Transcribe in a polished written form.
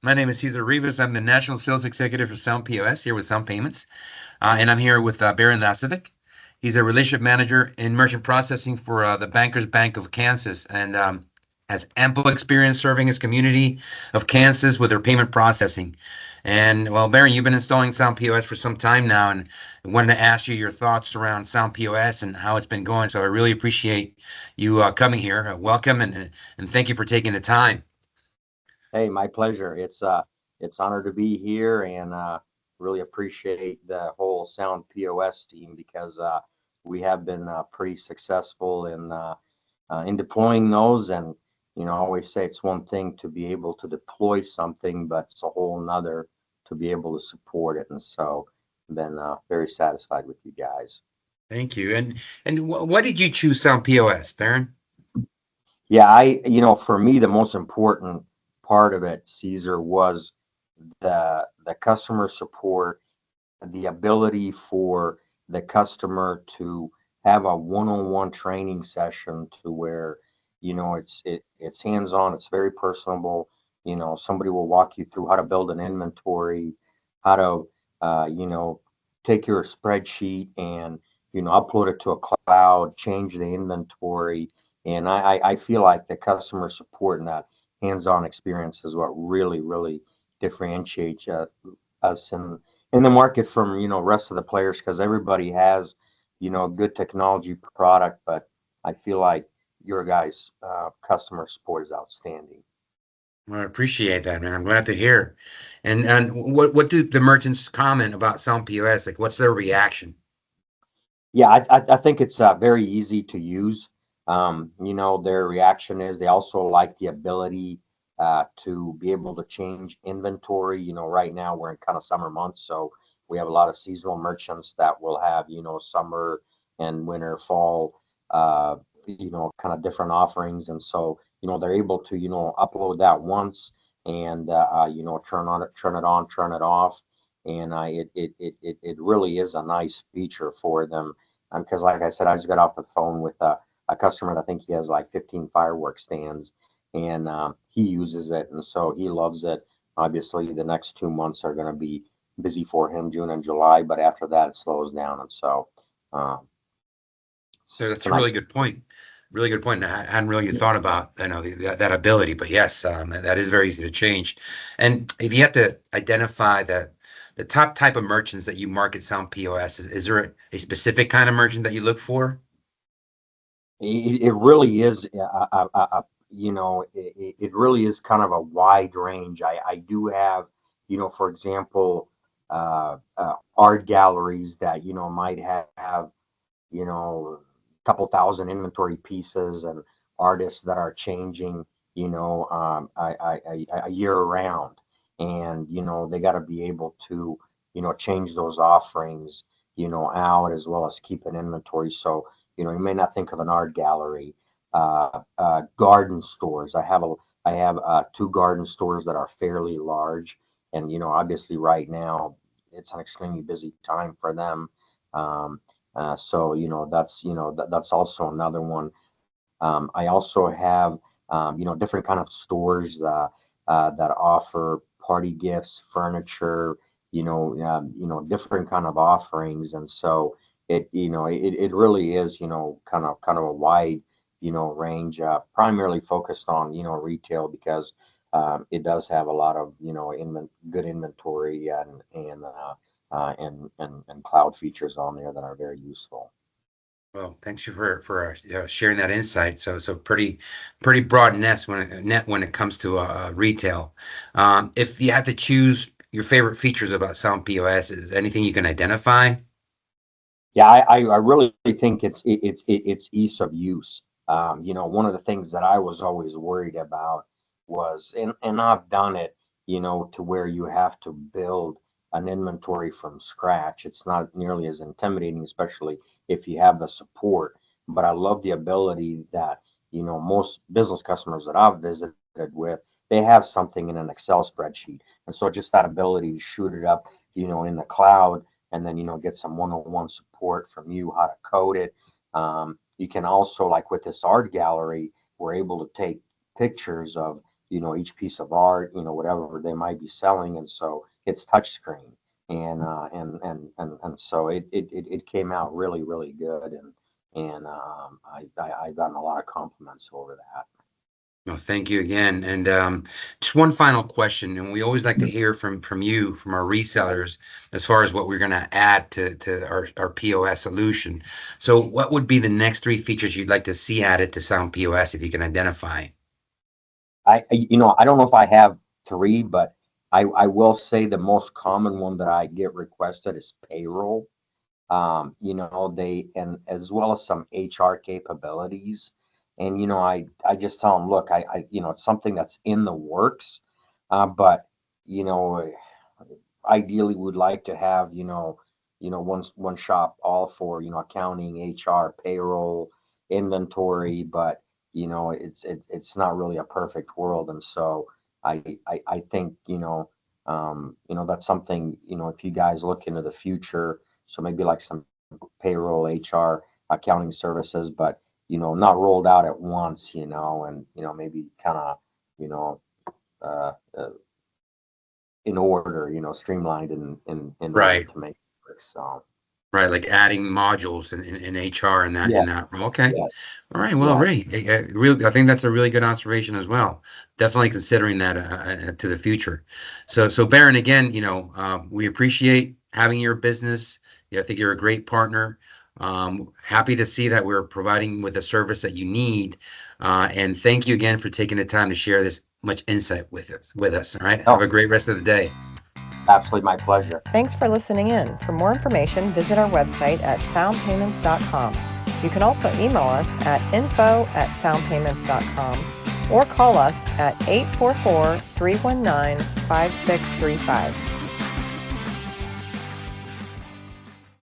My name is Cesar Rivas. I'm the National Sales Executive for Sound POS here with Sound Payments. And I'm here with Berin Lacevic. He's a relationship manager in merchant processing for the Bankers Bank of Kansas and has ample experience serving his community of Kansas with their payment processing. And well, Berin, you've been installing Sound POS for some time now, and I wanted to ask you your thoughts around Sound POS and how it's been going. So I really appreciate you coming here. Welcome and thank you for taking the time. Hey, my pleasure. It's honored to be here and really appreciate the whole Sound POS team because we have been pretty successful in deploying those. And I always say it's one thing to be able to deploy something, but it's a whole nother to be able to support it. And so I've been very satisfied with you guys. Thank you. And why did you choose Sound POS, Baron? Yeah, for me, the most important part of it, Caesar, was the customer support, the ability for the customer to have a one-on-one training session to where, it's hands-on, it's very personable. Somebody will walk you through how to build an inventory, how to, take your spreadsheet and, upload it to a cloud, change the inventory. And I feel like the customer support and that hands-on experience is what really, really differentiates us in the market from rest of the players because everybody has good technology product, but I feel like your guys' customer support is outstanding. Well, I appreciate that, man. I'm glad to hear. And what do the merchants comment about Sound POS? Like, what's their reaction? Yeah, I think it's very easy to use. Their reaction is they also like the ability to be able to change inventory. Right now we're in kind of summer months, so we have a lot of seasonal merchants that will have, summer and winter, fall, kind of different offerings. And so, they're able to, upload that once and, turn it on, turn it off. And it really is a nice feature for them because, like I said, I just got off the phone with a customer that I think he has like 15 fireworks stands, and he uses it, and so he loves it. Obviously, the next 2 months are going to be busy for him, June and July, but after that, it slows down, and so um, So it's that's a a really nice. good point. Really good point. I hadn't really thought about, that ability, but yes, that is very easy to change. And if you have to identify the top type of merchants that you market Sound POS, is there a specific kind of merchant that you look for? It really is, it really is kind of a wide range. I do have, for example, art galleries that, might have, a couple thousand inventory pieces and artists that are changing, a year around. And, they got to be able to, change those offerings, out as well as keep an inventory. So, you may not think of an art gallery, garden stores. I have two garden stores that are fairly large. And, obviously right now it's an extremely busy time for them. So that's also another one. I also have different kind of stores that offer party gifts, furniture, different kind of offerings, and so it really is kind of a wide range, primarily focused on retail because it does have a lot of good inventory and cloud features on there that are very useful. Well, thanks you for sharing that insight. So pretty broad net when it comes to retail. If you had to choose your favorite features about Sound POS, is there anything you can identify? Yeah, I really think it's ease of use. One of the things that I was always worried about was, and I've done it, to where you have to build an inventory from scratch. It's not nearly as intimidating, especially if you have the support. But I love the ability that, most business customers that I've visited with, they have something in an Excel spreadsheet. And so just that ability to shoot it up, in the cloud and then get some one-on-one support from you how to code it. You can also, like with this art gallery, we're able to take pictures of each piece of art, whatever they might be selling, and so it's touchscreen, and so it came out really really good, and I've gotten a lot of compliments over that. Well, thank you again. And just one final question, and we always like to hear from you, from our resellers, as far as what we're going to add to our POS solution. So, what would be the next 3 features you'd like to see added to Sound POS, if you can identify? I don't know if I have three, but I will say the most common one that I get requested is payroll. They, and as well as some HR capabilities. And, I just tell them, look, it's something that's in the works, but, you know, ideally would like to have, one shop all for, accounting, HR, payroll, inventory, but, it's not really a perfect world. And so I think, that's something, if you guys look into the future, so maybe like some payroll, HR, accounting services, but not rolled out at once, and maybe kind of, you know, uh, uh, in order, streamlined in order Right. to make it work. So Right, like adding modules in HR and that yeah, in that. Okay. yes, All right. Well, yes. Ray, really, I think that's a really good observation as well. Definitely considering that to the future. So Baron, again, we appreciate having your business. Yeah, I think you're a great partner. Happy to see that we're providing with the service that you need. And thank you again for taking the time to share this much insight with us. All right. Have No, a great rest of the day. absolutely my pleasure. Thanks for listening in. For more information, visit our website at soundpayments.com. You can also email us at info@soundpayments.com or call us at 844-319-5635.